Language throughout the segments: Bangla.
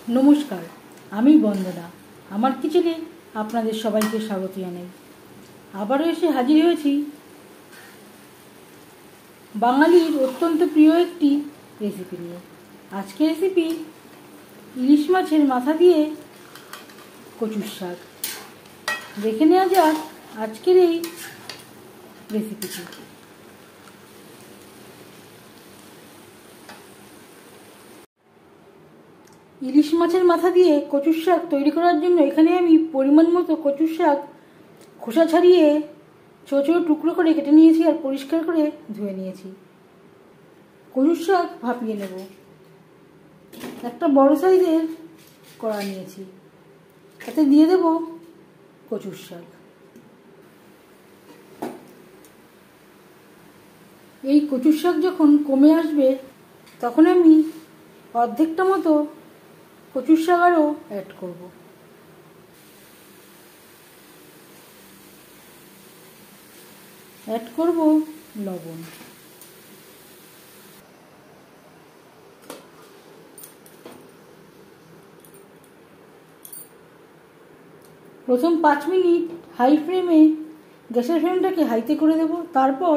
নমস্কার, আমি বন্দনা। আমার কিচেনে আপনাদের সবাইকে স্বাগত জানাই। আবারও এসে হাজির হয়েছি বাঙালির অত্যন্ত প্রিয় একটি রেসিপি নিয়ে। আজকের রেসিপি ইলিশ মাছের মাথা দিয়ে কচুর শাক। দেখে নেওয়া যাক আজকের এই রেসিপিটি। ইলিশ মাছের মাথা দিয়ে কচুর শাক তৈরি করার জন্য এখানে আমি পরিমাণ মতো কচুর শাক খোসা ছাড়িয়ে ছোটো ছোটো টুকরো করে কেটে নিয়েছি আর পরিষ্কার করে ধুয়ে নিয়েছি। কচুর শাক ভাপিয়ে নেব। একটা বড় সাইজের কড়া নিয়েছি, তাতে দিয়ে দেব কচুর শাক। এই কচুর শাক যখন কমে আসবে তখন আমি অর্ধেকটা মতো কচুর শাক আরও অ্যাড করব। অ্যাড করব লবণ। প্রথম 5 মিনিট হাই ফ্লেমে গ্যাসের ফ্লেমটাকে হাইতে করে দেব। তারপর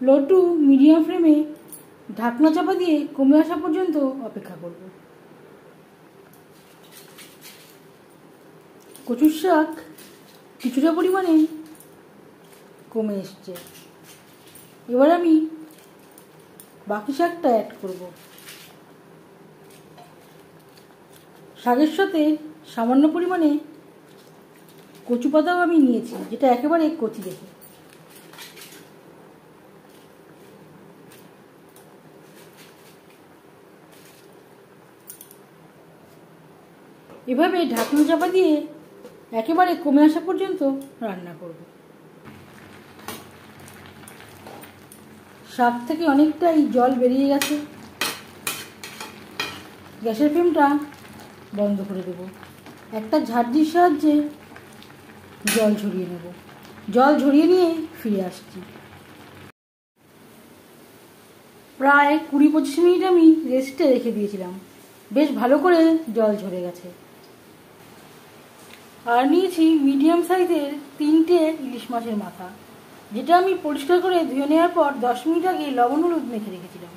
লো টু মিডিয়াম ফ্লেমে ঢাকনা চাপা দিয়ে কমে আসা পর্যন্ত অপেক্ষা করব। কচুর শাক কিছুটা পরিমাণে কমে এসছে। এবার আমি বাকি শাকটা অ্যাড করব। শাকের সাথে সামান্য পরিমাণে কচু পাতাও আমি নিয়েছি, যেটা একেবারে কচি দেখে। এভাবে ঢাকনা চাপা দিয়ে একেবারে কমে আসা পর্যন্ত রান্না করব। শাক থেকে অনেকটাই জল বেরিয়ে গেছে। গ্যাসের ফ্লেমটা বন্ধ করে দেব। একটা ঝাঁঝরির সাহায্যে জল ঝরিয়ে নেব। জল ঝরিয়ে নিয়ে ফিরে আসছি। প্রায় 20-25 মিনিট আমি রেস্টে রেখে দিয়েছিলাম। বেশ ভালো করে জল ঝরে গেছে। আর নিয়েছি মিডিয়াম সাইজের 3টে ইলিশ মাছের মাথা, যেটা আমি পরিষ্কার করে ধুয়ে নেওয়ার পর 10 মিনিট আগে লবণ হলুদ মেখে রেখেছিলাম।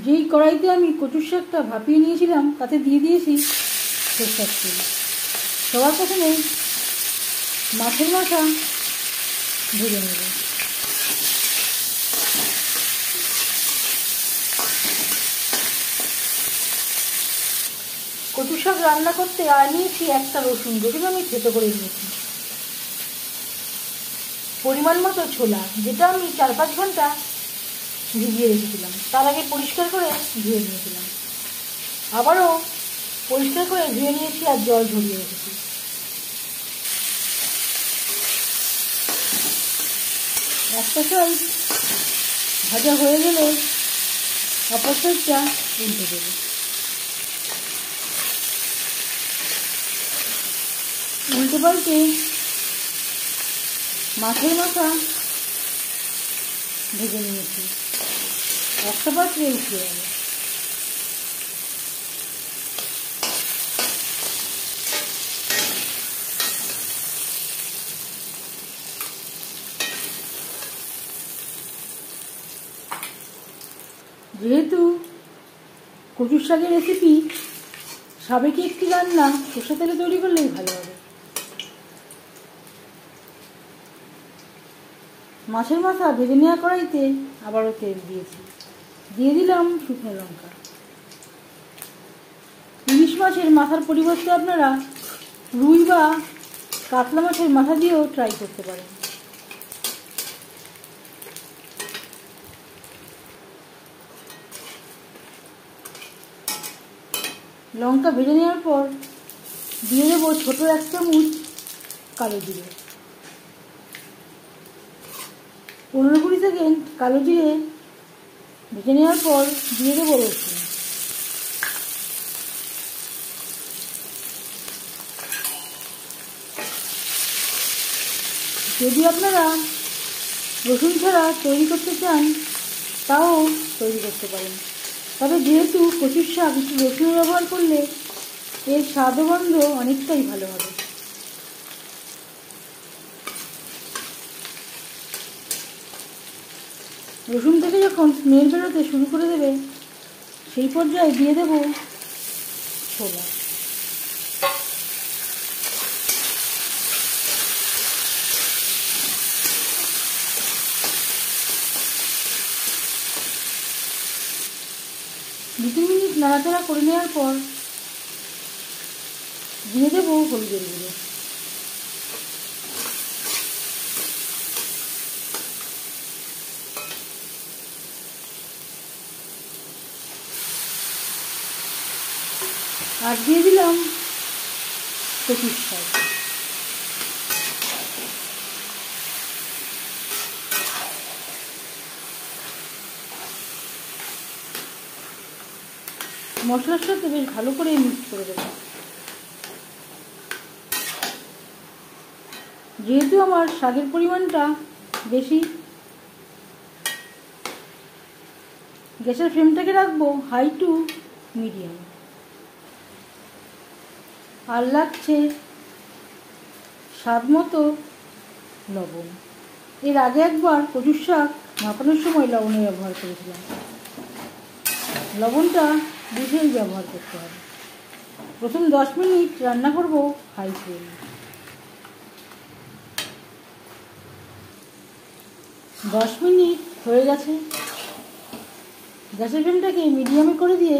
যেই কড়াইতে আমি কচুর শাকটা ভাপিয়ে নিয়েছিলাম তাতে দিয়ে দিয়েছি সরষের তেল। সবার প্রথমে মাছের মাথা ভেজে নেব। কচু শাক রান্না করতে আর নিয়েছি একটা রসুন, যেটা আমি থেতো করে নিয়েছি। পরিমাণ মতো ছোলা, যেটা আমি 4-5 ঘন্টা ভিজিয়ে রেখেছিলাম। তার আগে পরিষ্কার করে ধুয়ে নিয়েছিলাম। আবারও পরিষ্কার করে ধুয়ে নিয়েছি আর জল ঝরিয়ে রেখেছি। একটা সাইড ভাজা হয়ে গেলে অপর সাইডটা উল্টে দেবো। উল্টে পাল্টে মাছের মাথা ভেজে নিয়েছি। একটা পাত্রে উঠে যাবে। যেহেতু কচুর শাকের রেসিপি সাবেকি একটি রান্না, সরষের তেলে তৈরি করলেই ভালো হবে। মাছের মাথা ভেজে নেওয়া কড়াইতে আবারও তেল দিয়েছি। দিয়ে দিলাম শুকনো লঙ্কা। ইলিশ মাছের মাথার পরিবর্তে আপনারা রুই বা কাতলা মাছের মাথা দিয়েও ট্রাই করতে পারেন। লঙ্কা ভেজে নেওয়ার পর দিয়ে দেবো ছোটো 1 চামচ কালো জিরে। 15-20 সেকেন্ড কালো জিরে ভেজে নেওয়ার পর দিয়ে দেবো রসুন। যদি আপনারা রসুন ছাড়া তৈরি করতে চান তাও তৈরি করতে পারেন। তবে যেহেতু কচুর শাক একটু রসুন ব্যবহার করলে এর স্বাদ ও গন্ধ অনেকটাই ভালো হবে। রসুন থেকে যখন স্মেল বেরোতে শুরু করে দেবে সেই পর্যায়ে দিয়ে দেব ছোলা। দু 3 মিনিট নাড়াচাড়া করে নেওয়ার পর দিয়ে দেবো হলুদের গুঁড়ো। আর দিয়ে দিলাম কচুর শাক। মশলার সাথে বেশ ভালো করে মিক্স করে দেবো। যেহেতু আমার শাকের পরিমাণটা বেশি, গ্যাসের ফ্লেমটাকে রাখবো হাই টু মিডিয়াম। আর লাগছে স্বাদ মতো লবণ। এর আগে একবার কচুর শাক মাপানোর সময় লবণের ব্যবহার করেছিলাম। লবণটা বুঝেই ব্যবহার করতে হবে। প্রথম 10 মিনিট রান্না করব হাই ফ্লেমে। 10 মিনিট হয়ে গেছে। গ্যাসের ফ্লেমটাকে মিডিয়ামে করে দিয়ে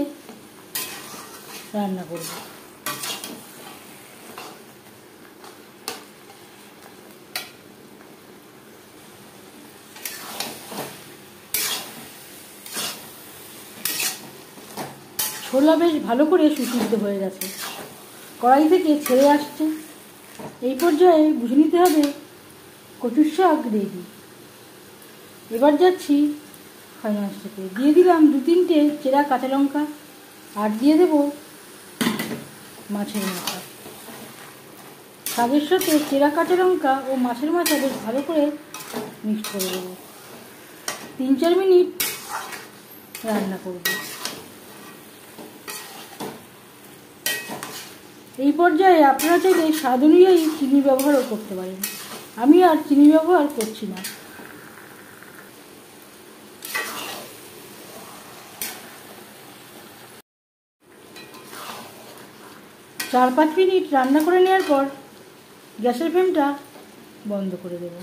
রান্না করব। ছোলা বেশ ভালো করে সুসিদ্ধ হয়ে গেছে, কড়াই থেকে ছেড়ে আসছে। এই পর্যায়ে বুঝে নিতে হবে কচুর শাক রেডি। এবার যাচ্ছি ফাইনাল স্টেপে। দিয়ে দিলাম 2-3টে চেরা কাঁচা লঙ্কা, আর দিয়ে দেব মাছের মাথা। শাকের সাথে চেরা কাঁচা লঙ্কা ও মাছের মাথা বেশ ভালো করে মিক্স করে দেবো। 3-4 মিনিট রান্না করব। এই পর্যায়ে আপনারা চাইলে স্বাদ অনুযায়ী চিনি ব্যবহারও করতে পারেন। আমি আর চিনি ব্যবহার করছি না। চার 5 মিনিট রান্না করে নেওয়ার পর গ্যাসের ফ্লেমটা বন্ধ করে দেব।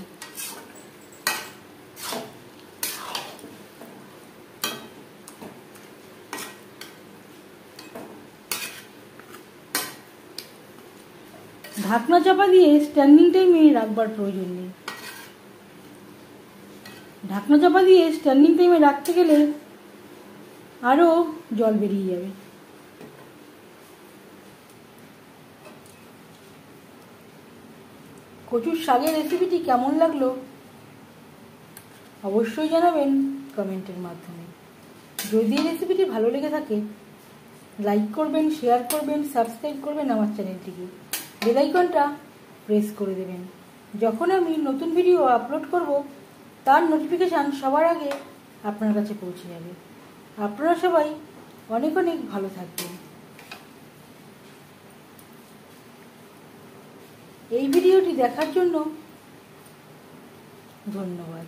ঢাকনা চাপা দিয়ে স্ট্যান্ডিং টাইমে রাখবার প্রয়োজন নেই। ঢাকনা চাপা দিয়ে স্ট্যান্ডিং টাইমে রাখতে গেলে আরও জল বেরিয়ে যাবে। কচুর শাকের রেসিপিটি কেমন লাগলো অবশ্যই জানাবেন কমেন্টের মাধ্যমে। যদি এই রেসিপিটি ভালো লেগে থাকে লাইক করবেন, শেয়ার করবেন, সাবস্ক্রাইব করবেন আমার চ্যানেলটিকে। বেল আইকনটা প্রেস করে দেবেন। যখন আমি নতুন ভিডিও আপলোড করব তার নোটিফিকেশান সবার আগে আপনার কাছে পৌঁছে যাবে। আপনারা সবাই অনেক অনেক ভালো থাকবেন। এই ভিডিওটি দেখার জন্য ধন্যবাদ।